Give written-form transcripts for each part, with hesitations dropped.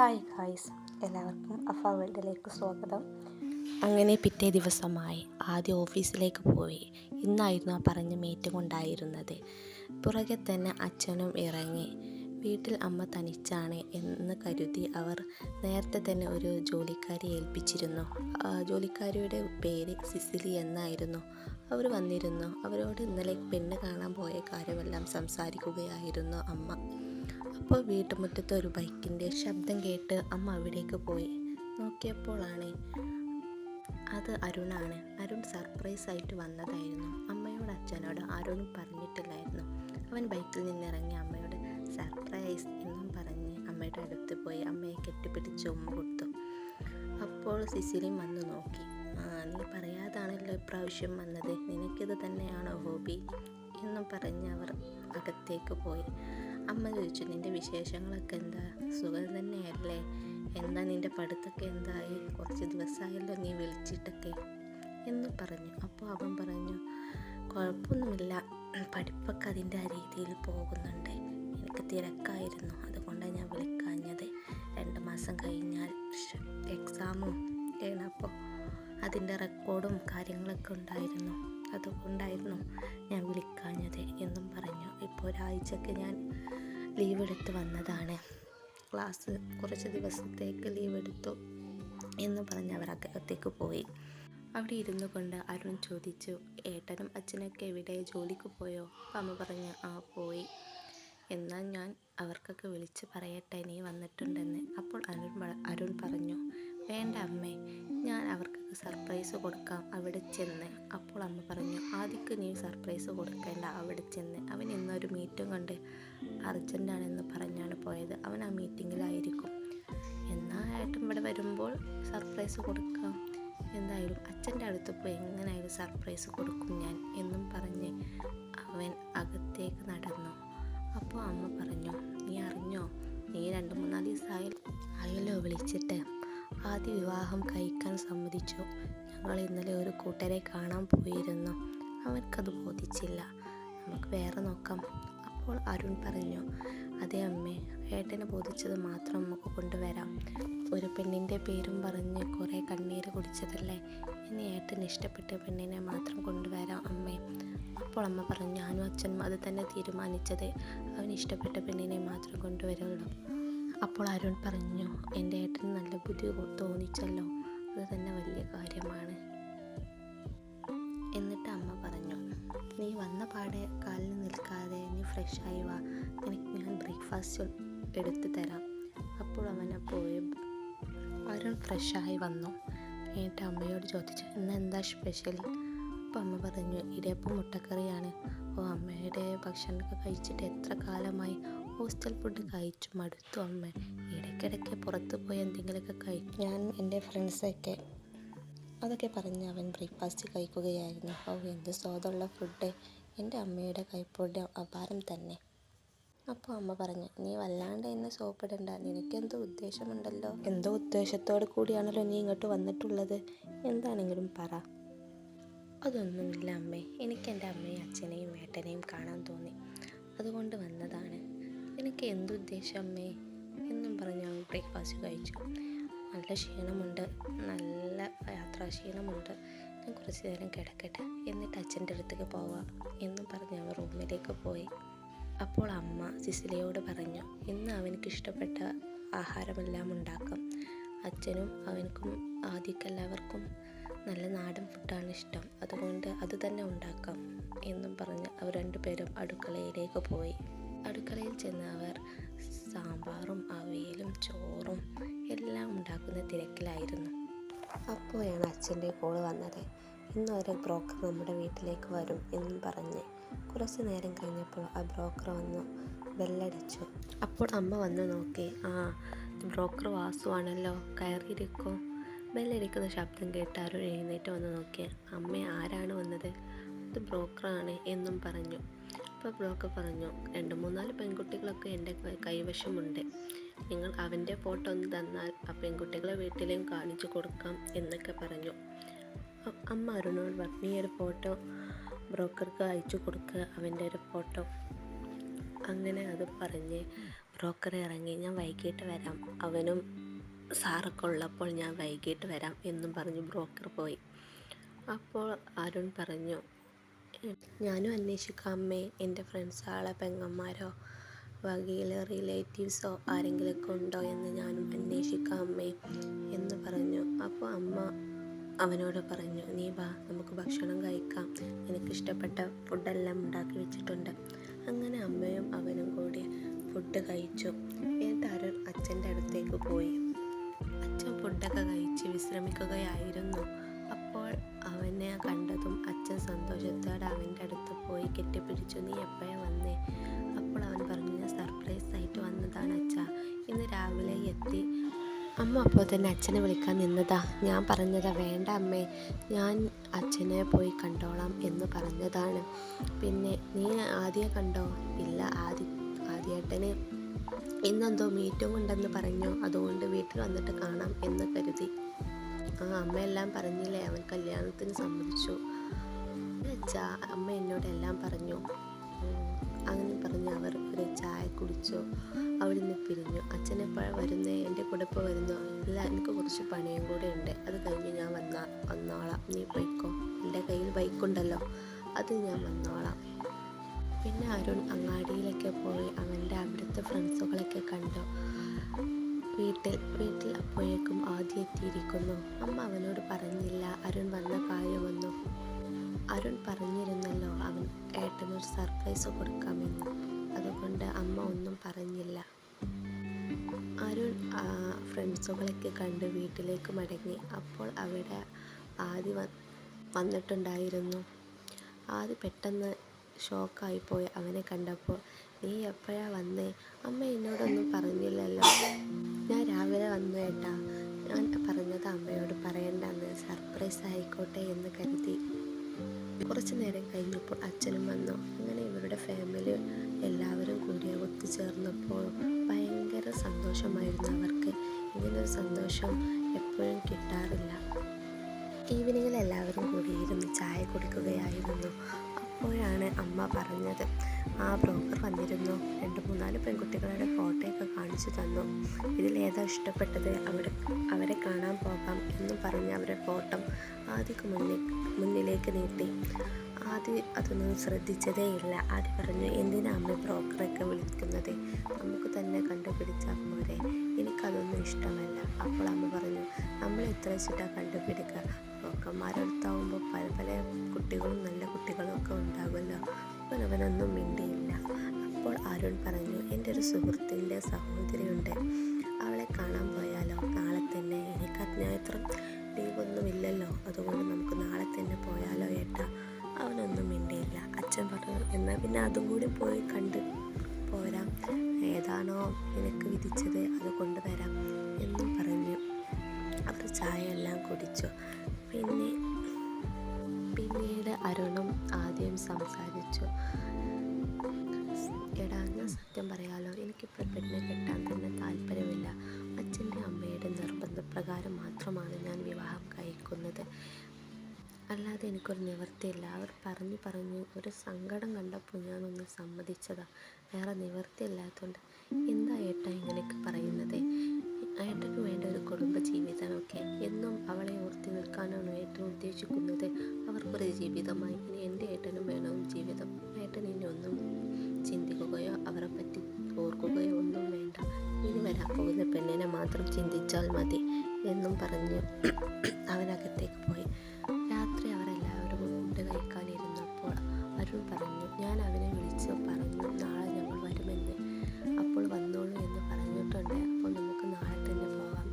Hi guys, എല്ലാവർക്കും അഫ വേൾഡിലേക്ക് സ്വാഗതം. അങ്ങനെ പിറ്റേ ദിവസമായി ആദ്യം ഓഫീസിലേക്ക് പോയി. ഇന്നായിരുന്നു ആ പറഞ്ഞ മീറ്റിംഗ് ഉണ്ടായിരുന്നത്. പുറകെ തന്നെ അച്ഛനും ഇറങ്ങി. വീട്ടിൽ അമ്മ തനിച്ചാണ് എന്ന് കരുതി അവർ നേരത്തെ തന്നെ ഒരു ജോലിക്കാരിയെ ഏൽപ്പിച്ചിരുന്നു. ജോലിക്കാരിയുടെ പേര് സിസിലി എന്നായിരുന്നു. അവർ വന്നിരുന്നു. അവരോട് ഇന്നലെ പെണ്ണ് കാണാൻ പോയ കാര്യമെല്ലാം സംസാരിക്കുകയായിരുന്നു അമ്മ. അപ്പോൾ വീട്ടുമുറ്റത്ത് ഒരു ബൈക്കിൻ്റെ ശബ്ദം കേട്ട് അമ്മ അവിടേക്ക് പോയി. നോക്കിയപ്പോഴാണ് അത് അരുണാണ്. അരുൺ സർപ്രൈസ് ആയിട്ട് വന്നതായിരുന്നു. അമ്മയോട് അച്ഛനോട് ആരോടും പറഞ്ഞിട്ടില്ലായിരുന്നു. അവൻ ബൈക്കിൽ നിന്നിറങ്ങി അമ്മയോട് സർപ്രൈസ് എന്നും പറഞ്ഞ് അമ്മയുടെ അടുത്ത് പോയി അമ്മയെ കെട്ടിപ്പിടിച്ച് ഉമ്മ കൊടുത്തു. അപ്പോൾ സിസിലിയും വന്ന് നോക്കി. നീ പറയാതാണല്ലോ ഇപ്രാവശ്യം വന്നത്, നിനക്കിത് തന്നെയാണോ ഹോബി എന്നും പറഞ്ഞ് അവർ അകത്തേക്ക് പോയി. അമ്മ ചോദിച്ചു, നിൻ്റെ വിശേഷങ്ങളൊക്കെ എന്താ, സുഖം തന്നെയല്ലേ, എന്താ നിൻ്റെ പഠിത്തമൊക്കെ എന്തായി, കുറച്ച് ദിവസമായല്ലോ നീ വിളിച്ചിട്ടൊക്കെ എന്ന് പറഞ്ഞു. അപ്പോൾ അവൻ പറഞ്ഞു, കുഴപ്പമൊന്നുമില്ല, പഠിപ്പൊക്കെ അതിൻ്റെ ആ രീതിയിൽ പോകുന്നുണ്ട്, എനിക്ക് തിരക്കായിരുന്നു, അതുകൊണ്ടാണ് ഞാൻ വിളിക്കാഞ്ഞത്. 2 മാസം കഴിഞ്ഞാൽ എക്സാമും ആണ്, അപ്പോൾ അതിൻ്റെ റെക്കോർഡും കാര്യങ്ങളൊക്കെ ഉണ്ടായിരുന്നു, അതുകൊണ്ടായിരുന്നു ഞാൻ വിളിക്കാഞ്ഞത് എന്നും പറഞ്ഞു. ഇപ്പോൾ ഒരാഴ്ചക്ക് ഞാൻ ലീവ് എടുത്ത് വന്നതാണ്, ക്ലാസ് കുറച്ച് ദിവസത്തേക്ക് ലീവ് എടുത്തു എന്ന് പറഞ്ഞ് അവർ അകത്തേക്ക് പോയി. അവിടെ ഇരുന്നു കൊണ്ട് അരുൺ ചോദിച്ചു, ഏട്ടനും അച്ഛനൊക്കെ എവിടെ, ജോലിക്ക് പോയോ? അമ്മ പറഞ്ഞു, പോയി. എന്നാൽ ഞാൻ അവർക്കൊക്കെ വിളിച്ച് പറയട്ടെ നീ വന്നിട്ടുണ്ടെന്ന്. അപ്പോൾ അരുൺ പറഞ്ഞു, വേണ്ട അമ്മേ, ഞാൻ അവർക്കൊക്കെ സർപ്രൈസ് കൊടുക്കാം അവിടെ ചെന്ന്. അപ്പോൾ അമ്മ പറഞ്ഞു, ആദ്യക്ക് നീ സർപ്രൈസ് കൊടുക്കേണ്ട, അവിടെ ചെന്ന്. അവൻ ഇന്നൊരു മീറ്റിംഗ് കൊണ്ട് അർജൻറ്റാണെന്ന് പറഞ്ഞാണ് പോയത്, അവൻ ആ മീറ്റിങ്ങിലായിരിക്കും. എന്നാൽ ഏട്ടൻ ഇവിടെ വരുമ്പോൾ സർപ്രൈസ് കൊടുക്കാം. എന്തായാലും അച്ഛൻ്റെ അടുത്ത് പോയി എങ്ങനെയായാലും സർപ്രൈസ് കൊടുക്കും ഞാൻ എന്നും പറഞ്ഞ് അവൻ അകത്തേക്ക് നടന്നു. അപ്പോൾ അമ്മ പറഞ്ഞു, നീ അറിഞ്ഞോ, നീ 2-3 ദിവസമായല്ലോ വിളിച്ചിട്ട്. ആദ്യ വിവാഹം കഴിക്കാൻ സമ്മതിച്ചു. ഞങ്ങൾ ഇന്നലെ ഒരു കൂട്ടരെ കാണാൻ പോയിരുന്നു, അവർക്കത് ബോധിച്ചില്ല, നമുക്ക് വേറെ നോക്കാം. അപ്പോൾ അരുൺ പറഞ്ഞു, അതെ അമ്മേ, ഏട്ടനെ ബോധിച്ചത് മാത്രം നമുക്ക് കൊണ്ടുവരാം. ഒരു പെണ്ണിൻ്റെ പേരും പറഞ്ഞ് കുറേ കണ്ണീര് കുടിച്ചതല്ലേ, ഇനി ഏട്ടന് ഇഷ്ടപ്പെട്ട പെണ്ണിനെ മാത്രം കൊണ്ടുവരാം അമ്മേ. അപ്പോൾ അമ്മ പറഞ്ഞു, ഞാനും അച്ഛനും അത് തന്നെ തീരുമാനിച്ചത്, അവന് ഇഷ്ടപ്പെട്ട പെണ്ണിനെ മാത്രം കൊണ്ടുവരുള്ളൂ. അപ്പോൾ അരുൺ പറഞ്ഞു, എൻ്റെ ഏട്ടന് നല്ല ബുദ്ധി തോന്നിച്ചല്ലോ, അത് തന്നെ വലിയ കാര്യമാണ്. എന്നിട്ട് അമ്മ പറഞ്ഞു, നീ വന്ന പാടെ കാലിൽ നിൽക്കാതെ നീ ഫ്രഷായി വാ, നിനക്ക് ഞാൻ ബ്രേക്ക്ഫാസ്റ്റ് എടുത്തു തരാം. അപ്പോൾ അവനെ പോയി അരുൺ ഫ്രഷായി വന്നു. എന്നിട്ട് അമ്മയോട് ചോദിച്ചു, ഇന്ന് എന്താ സ്പെഷ്യൽ? അപ്പോൾ അമ്മ പറഞ്ഞു, ഇടിയപ്പം മുട്ടക്കറിയാണ്. അമ്മയുടെ ഭക്ഷണമൊക്കെ കഴിച്ചിട്ട് എത്ര കാലമായി, ഹോസ്റ്റൽ ഫുഡ് കഴിച്ചു മടുത്തു അമ്മ, ഇടയ്ക്കിടയ്ക്ക് പുറത്ത് പോയി എന്തെങ്കിലുമൊക്കെ കഴിക്കും, ഞാൻ എൻ്റെ ഫ്രണ്ട്സൊക്കെ അതൊക്കെ പറഞ്ഞ് അവൻ ബ്രേക്ക്ഫാസ്റ്റ് കഴിക്കുകയായിരുന്നു. എന്ത് സ്വാദുള്ള ഫുഡ്, എൻ്റെ അമ്മയുടെ കൈപ്പുണ്യം അപാരം തന്നെ. അപ്പോൾ അമ്മ പറഞ്ഞു, നീ വല്ലാണ്ട് എന്നെ സോപ്പിടണ്ട, നിനക്കെന്തോ ഉദ്ദേശമുണ്ടല്ലോ, എന്തോ ഉദ്ദേശത്തോടു കൂടിയാണല്ലോ നീ ഇങ്ങോട്ട് വന്നിട്ടുള്ളത്, എന്താണെങ്കിലും പറ. അതൊന്നുമില്ല അമ്മേ, എനിക്ക് എൻ്റെ അമ്മയും അച്ഛനെയും ഏട്ടനെയും കാണാൻ തോന്നി, അതുകൊണ്ട് വന്നതാണ്. എനിക്ക് എന്തുദ്ദേശം അമ്മേ എന്നും പറഞ്ഞ് അവൻ ബ്രേക്ക്ഫാസ്റ്റ് കഴിച്ചു. നല്ല ക്ഷീണമുണ്ട്, നല്ല യാത്രാക്ഷീണമുണ്ട്, ഞാൻ കുറച്ച് നേരം കിടക്കട്ടെ, എന്നിട്ട് അച്ഛൻ്റെ അടുത്തേക്ക് പോവാം എന്നും പറഞ്ഞ് അവൻ റൂമിലേക്ക് പോയി. അപ്പോൾ അമ്മ സിസിലിയോട് പറഞ്ഞു, ഇന്ന് അവനക്ക് ഇഷ്ടപ്പെട്ട ആഹാരമെല്ലാം ഉണ്ടാക്കാം, അച്ഛനും അവനക്കും ആദ്യക്കെല്ലാവർക്കും നല്ല നാടൻ ഫുഡാണ് ഇഷ്ടം, അതുകൊണ്ട് അത് തന്നെ ഉണ്ടാക്കാം എന്നും പറഞ്ഞ് അവർ 2 പേരും അടുക്കളയിലേക്ക് പോയി. അടുക്കളയിൽ ചെന്ന് അവർ സാമ്പാറും അവിയലും ചോറും എല്ലാം ഉണ്ടാക്കുന്ന തിരക്കിലായിരുന്നു. അപ്പോഴാണ് അച്ഛൻ്റെ കോൾ വന്നത്, ഇന്ന് ഒരു ബ്രോക്കർ നമ്മുടെ വീട്ടിലേക്ക് വരും എന്നും പറഞ്ഞ്. കുറച്ച് നേരം കഴിഞ്ഞപ്പോൾ ആ ബ്രോക്കർ വന്നു, ബെല്ലടിച്ചു. അപ്പോൾ അമ്മ വന്ന് നോക്കി, ബ്രോക്കർ വാസു ആണല്ലോ, കയറിയിരിക്കും. ബെല്ലടിക്കുന്ന ശബ്ദം കേട്ട് ആരും എഴുന്നേറ്റ് വന്ന് നോക്കി. അമ്മ, ആരാണ് വന്നത്? ഇത് ബ്രോക്കറാണ് എന്നും പറഞ്ഞു. അപ്പോൾ ബ്രോക്കർ പറഞ്ഞു, 2-3 പെൺകുട്ടികളൊക്കെ എൻ്റെ കൈവശമുണ്ട്, നിങ്ങൾ അവൻ്റെ ഫോട്ടോ ഒന്ന് തന്നാൽ ആ പെൺകുട്ടികളെ വീട്ടിലേയും കാണിച്ചു കൊടുക്കാം എന്നൊക്കെ പറഞ്ഞു. അമ്മ അരുണോട് പറഞ്ഞു, ഈ ഒരു ഫോട്ടോ ബ്രോക്കർക്ക് അയച്ചു കൊടുക്കുക, അവൻ്റെ ഒരു ഫോട്ടോ. അങ്ങനെ അത് പറഞ്ഞ് ബ്രോക്കർ ഇറങ്ങി, ഞാൻ വൈകിട്ട് വരാം, അവനും സാറൊക്കെ ഉള്ളപ്പോൾ ഞാൻ വൈകിട്ട് വരാം എന്നും പറഞ്ഞ് ബ്രോക്കർ പോയി. അപ്പോൾ അരുൺ പറഞ്ഞു, ഞാനും അന്വേഷിക്കാം അമ്മേ, എൻ്റെ ഫ്രണ്ട്സാളെ പെങ്ങന്മാരോ വകയിലെ റിലേറ്റീവ്സോ ആരെങ്കിലുമൊക്കെ ഉണ്ടോ എന്ന് ഞാനും അന്വേഷിക്കാം അമ്മേ എന്ന് പറഞ്ഞു. അപ്പോൾ അമ്മ അവനോട് പറഞ്ഞു, നീ വാ, നമുക്ക് ഭക്ഷണം കഴിക്കാം, എനിക്കിഷ്ടപ്പെട്ട ഫുഡെല്ലാം ഉണ്ടാക്കി വെച്ചിട്ടുണ്ട്. അങ്ങനെ അമ്മയും അവനും കൂടി ഫുഡ് കഴിച്ചു. എന്നിട്ട് അരുൺ അച്ഛൻ്റെ അടുത്തേക്ക് പോയി. അച്ഛൻ ഫുഡൊക്കെ കഴിച്ച് വിശ്രമിക്കുകയായിരുന്നു. അപ്പോൾ അവനെ കണ്ടതും അച്ഛൻ സന്തോഷത്തോടെ അവൻ്റെ അടുത്ത് പോയി കെട്ടിപ്പിടിച്ചു. നീ എപ്പോഴാണ് വന്നേ? അപ്പോൾ അവൻ പറഞ്ഞു, ഞാൻ സർപ്രൈസ് ആയിട്ട് വന്നതാണ് അച്ഛാ, ഇന്ന് രാവിലെ എത്തി. അമ്മ അപ്പോൾ തന്നെ അച്ഛനെ വിളിക്കാൻ നിന്നതാ. ഞാൻ പറഞ്ഞതാ, വേണ്ട അമ്മേ, ഞാൻ അച്ഛനെ പോയി കണ്ടോളാം എന്ന് പറഞ്ഞതാണ്. പിന്നെ നീ ആദ്യം കണ്ടോ? ഇല്ല, ആദ്യേട്ടന് ഇന്നെന്തോ മീറ്റിംഗ് ഉണ്ടെന്ന് പറഞ്ഞു, അതുകൊണ്ട് വീട്ടിൽ വന്നിട്ട് കാണാം എന്ന് കരുതി. അമ്മയെല്ലാം പറഞ്ഞില്ലേ, അവൻ കല്യാണത്തിന് സമ്മതിച്ചു അച്ഛാ, അമ്മ എന്നോടെല്ലാം പറഞ്ഞു. അങ്ങനെ പറഞ്ഞ് അവർ ഒരു ചായ കുടിച്ചു. അവിടെ നിന്ന് പിരിഞ്ഞു. അച്ഛനെപ്പോഴാണ് വരുന്നേ? എൻ്റെ കൂടെ ഇപ്പോൾ വരുന്നോ? ഇല്ല, എനിക്ക് കുറച്ച് പണിയും കൂടെ ഉണ്ട്, അത് കഴിഞ്ഞ് ഞാൻ വന്നോളാം, നീ പോയിക്കോ, എൻ്റെ കയ്യിൽ ബൈക്കുണ്ടല്ലോ, അത് ഞാൻ വന്നോളാം. പിന്നെ അരുൺ അങ്ങാടിയിലൊക്കെ പോയി അവൻ്റെ അവിടുത്തെ ഫ്രണ്ട്സുകളൊക്കെ കണ്ടു. വീട്ടിൽ അപ്പോഴേക്കും ആദ്യം എത്തിയിരിക്കുന്നു. അമ്മ അവനോട് പറഞ്ഞില്ല അരുൺ വന്ന കാര്യമൊന്നും. അരുൺ പറഞ്ഞിരുന്നല്ലോ അവൻ ഏട്ടനൊരു സർപ്രൈസ് കൊടുക്കാമെന്ന്, അതുകൊണ്ട് അമ്മ ഒന്നും പറഞ്ഞില്ല. അരുൺ ഫ്രണ്ട്സുകളൊക്കെ കണ്ട് വീട്ടിലേക്ക് മടങ്ങി. അപ്പോൾ അവിടെ ആദി വന്നിട്ടുണ്ടായിരുന്നു. ആദി പെട്ടെന്ന് ഷോക്കായിപ്പോയി അവനെ കണ്ടപ്പോൾ. നീ എപ്പോഴാണ് വന്നേ? അമ്മ എന്നോടൊന്നും പറഞ്ഞില്ലല്ലോ. ഞാൻ രാവിലെ വന്നു ഏട്ടാ, ഞാൻ പറഞ്ഞത് അമ്മയോട് പറയണ്ടെന്ന്, സർപ്രൈസ് ആയിക്കോട്ടെ എന്ന് കരുതി. കുറച്ച് നേരം കഴിഞ്ഞപ്പോൾ അച്ഛനും വന്നു. അങ്ങനെ ഇവരുടെ ഫാമിലി എല്ലാവരും കൂടി ഒത്തുചേർന്നപ്പോൾ ഭയങ്കര സന്തോഷമായിരുന്നു അവർക്ക്. ഇങ്ങനൊരു സന്തോഷം എപ്പോഴും കിട്ടാറില്ല. ഈവനിങ്ങിൽ എല്ലാവരും കൂടി ഇരുന്ന് ചായ കുടിക്കുകയായിരുന്നു. അപ്പോഴാണ് അമ്മ പറഞ്ഞത്, ആ ബ്രോക്കർ വന്നിരുന്നു, 2-3 പെൺകുട്ടികളുടെ ഫോട്ടോയൊക്കെ കാണിച്ചു തന്നു, ഇതിലേതാ ഇഷ്ടപ്പെട്ടത്, അവരെ കാണാൻ പോകാം എന്നും പറഞ്ഞ് അവരുടെ ഫോട്ടോ ആദ്യക്ക് മുന്നിലേക്ക് നീട്ടി. ആദ്യം അതൊന്നും ശ്രദ്ധിച്ചതേയില്ല. ആദ്യം പറഞ്ഞു, എന്തിനാ അമ്മ ബ്രോക്കറൊക്കെ വിളിക്കുന്നത്, നമുക്ക് തന്നെ കണ്ടുപിടിച്ചാൽ പോരെ, എനിക്കതൊന്നും ഇഷ്ടമല്ല. അപ്പോൾ അമ്മ പറഞ്ഞു, നമ്മൾ എത്ര വെച്ചിട്ടാണ് കണ്ടുപിടിക്കുക, ബ്രോക്കർമാരടുത്താവുമ്പോൾ പല പല കുട്ടികളും നല്ല കുട്ടികളും ഒക്കെ ഉണ്ടാകുമല്ലോ. അപ്പോൾ അവനൊന്നും മിണ്ടിയില്ല. അപ്പോൾ അരുൺ പറഞ്ഞു, എൻ്റെ ഒരു സുഹൃത്തിൻ്റെ സഹോദരിയുണ്ട്, അവളെ കാണാൻ പോയാലോ നാളെ തന്നെ, എനിക്ക് അജ്ഞാത്രം ലീവൊന്നുമില്ലല്ലോ, അതുകൊണ്ട് നമുക്ക് നാളെ തന്നെ പോയാലോ ഏട്ടാ. അവനൊന്നും മിണ്ടിയില്ല. അച്ഛൻ പറഞ്ഞു, എന്നാൽ പിന്നെ അതും കൂടി പോയി കണ്ട് പോരാം, ഏതാണോ നിനക്ക് വിധിച്ചത് അത് കൊണ്ടുവരാം എന്നും പറഞ്ഞു. അവർ ചായ എല്ലാം കുടിച്ചു. പിന്നീട് അരുണും ആദ്യം സംസാരിച്ചു. എടാ, ഞാൻ സത്യം പറയാലോ, എനിക്കിപ്പോൾ പെണ്ണിനെ കെട്ടാൻ തന്നെ താല്പര്യമില്ല. അച്ഛൻ്റെ അമ്മയുടെ നിർബന്ധപ്രകാരം മാത്രമാണ് ഞാൻ വിവാഹം കഴിക്കുന്നത്, അല്ലാതെ എനിക്കൊരു നിവൃത്തിയില്ല. അവർ പറഞ്ഞു ഒരു സങ്കടം കണ്ടപ്പോൾ ഞാനൊന്ന് സമ്മതിച്ചതാണ്, വേറെ നിവൃത്തിയില്ലാത്തതുകൊണ്ട്. എന്താ ഏട്ടാ ഇങ്ങനെയൊക്കെ പറയുന്നത്? ഏട്ടന് വേണ്ട ഒരു കുടുംബ ജീവിതമൊക്കെ, എന്നും അവളെ ഓർത്തി നിൽക്കാനാണ് ഏട്ടൻ ഉദ്ദേശിക്കുന്നത്? അവർക്കൊരു ജീവിതമായി ഇനി എൻ്റെ ഏട്ടനും വേണം ജീവിതം. ഏട്ടൻ ഇനി ഒന്നും ചിന്തിക്കുകയോ അവരെ പറ്റി ഓർക്കുകയോ ഒന്നും വേണ്ട, ഇനി വരാൻ പോകുന്ന പെണ്ണിനെ മാത്രം ചിന്തിച്ചാൽ മതി എന്നും പറഞ്ഞ് അവനകത്തേക്ക് പോയി. രാത്രി അവരെല്ലാവരും ഫുഡ് കഴിക്കാനിരുന്നപ്പോൾ അരുൺ പറഞ്ഞു, ഞാൻ അവനെ വിളിച്ച് പറഞ്ഞു നാളെ ഞങ്ങൾ വരുമെന്ന്, അപ്പോൾ വന്നോളൂ എന്ന് പറഞ്ഞിട്ടുണ്ട്, അപ്പോൾ നമുക്ക് നാളെ തന്നെ പോകാം.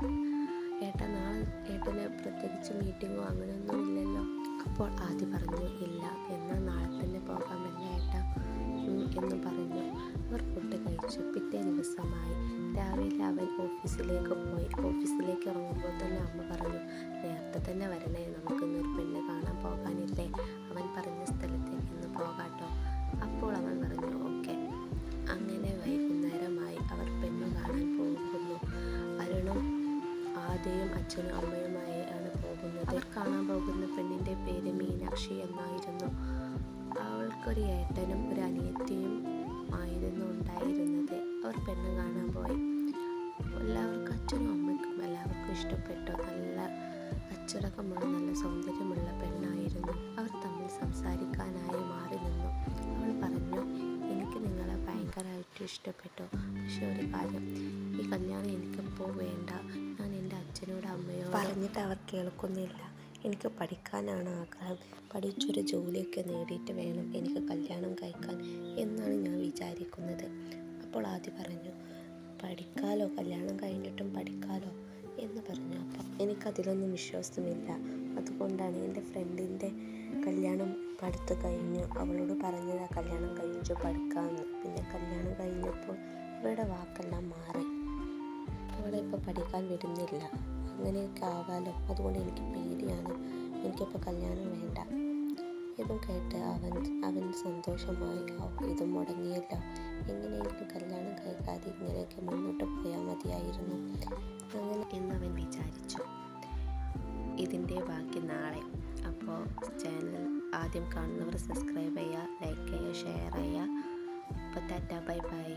നാളെ ഏട്ടന് പ്രത്യേകിച്ച് മീറ്റിങ്ങോ അങ്ങനെയൊന്നും ഇല്ലല്ലോ? അപ്പോൾ ആദ്യം പറഞ്ഞു, ഇല്ല, എന്നാൽ നാളെ തന്നെ പോകാമല്ല ഏട്ടാ എന്ന് പറഞ്ഞു. അവർ ഫുഡ് കഴിച്ചു. പിറ്റേ ദിവസമായി രാവിലെ അവൻ ഓഫീസിലേക്ക് പോയി. ഓഫീസിലേക്ക് ഇറങ്ങുമ്പോൾ തന്നെ അമ്മ പറഞ്ഞു, നേരത്തെ തന്നെ വരണേ, നമുക്കിന്നൊരു പെണ്ണ് കാണാൻ പോകാനില്ലേ, അവൻ പറഞ്ഞ സ്ഥലത്തേക്ക് ഇന്ന് പോകാട്ടോ. അപ്പോൾ അവൻ പറഞ്ഞു, ഓക്കെ. അങ്ങനെ വൈകുന്നേരമായി അവർ പെണ്ണ് കാണാൻ പോകുന്നു. അരുണും ആദ്യയും അച്ഛനും അമ്മയുമായി ആണ് പോകുന്നത്. അവർ കാണാൻ പോകുന്ന പെണ്ണിൻ്റെ പേര് മീനാക്ഷി എന്നായിരുന്നു. അവൾക്കൊരു ഏട്ടനും ഒരു അനിയത്തിയും ആയിരുന്നു ഉണ്ടായിരുന്നത്. അവർ പെണ്ണ് കാണാൻ പോയി. എല്ലാവർക്കും, അച്ഛനും അമ്മയ്ക്കും എല്ലാവർക്കും ഇഷ്ടപ്പെട്ടു. നല്ല അച്ചടക്കമുള്ള, നല്ല സൗന്ദര്യമുള്ള പെണ്ണായിരുന്നു. അവർ തമ്മിൽ സംസാരിക്കാനായി മാറി നിന്നു. അവൾ പറഞ്ഞു, എനിക്ക് നിങ്ങളെ ഭയങ്കരമായിട്ട് ഇഷ്ടപ്പെട്ടു. പക്ഷെ ഒരു കാര്യം, ഈ കല്യാണം എനിക്കിപ്പോൾ വേണ്ട. ഞാൻ എൻ്റെ അച്ഛനോട് അമ്മയോട് പറഞ്ഞിട്ട് അവർ കേൾക്കുന്നില്ല. എനിക്ക് പഠിക്കാനാണ് ആഗ്രഹം. പഠിച്ചൊരു ജോലിയൊക്കെ നേടിയിട്ട് വേണം എനിക്ക് കല്യാണം കഴിക്കാൻ എന്നാണ് ഞാൻ വിചാരിക്കുന്നത്. അപ്പോൾ ആദ്യം പറഞ്ഞു, പഠിക്കാലോ, കല്യാണം കഴിഞ്ഞിട്ടും പഠിക്കാലോ എന്ന് പറഞ്ഞു. അപ്പം എനിക്കതിലൊന്നും വിശ്വാസമില്ല. അതുകൊണ്ടാണ് എൻ്റെ ഫ്രണ്ടിൻ്റെ കല്യാണം പഠിത്തം കഴിഞ്ഞു. അവളോട് പറഞ്ഞത് കല്യാണം കഴിഞ്ഞു പഠിക്കാമെന്ന്. പിന്നെ കല്യാണം കഴിഞ്ഞപ്പോൾ അവളുടെ വാക്കെല്ലാം മാറി. അവളെ ഇപ്പോൾ പഠിക്കാൻ വിടുന്നില്ല. അങ്ങനെയൊക്കെ ആവാലോ, അതുകൊണ്ട് എനിക്ക് പേടിയാണ്. എനിക്കിപ്പോൾ കല്യാണം വേണ്ട. ഇതും കേട്ട് അവൻ സന്തോഷമായി. ഇതും മുടങ്ങിയല്ലോ, എങ്ങനെയെങ്കിലും കല്യാണം കഴിക്കാതെ ഇങ്ങനെയൊക്കെ മുന്നോട്ട് പോയാൽ മതിയായിരുന്നു അങ്ങനെ എന്നവൻ വിചാരിച്ചു. ഇതിൻ്റെ ബാക്കി നാളെ. അപ്പോൾ ചാനൽ ആദ്യം കാണുന്നവർ സബ്സ്ക്രൈബ് ചെയ്യുക, ലൈക്ക് ചെയ്യുക, ഷെയർ ചെയ്യുക. അപ്പോൾ ടാറ്റ, ബൈ ബൈ.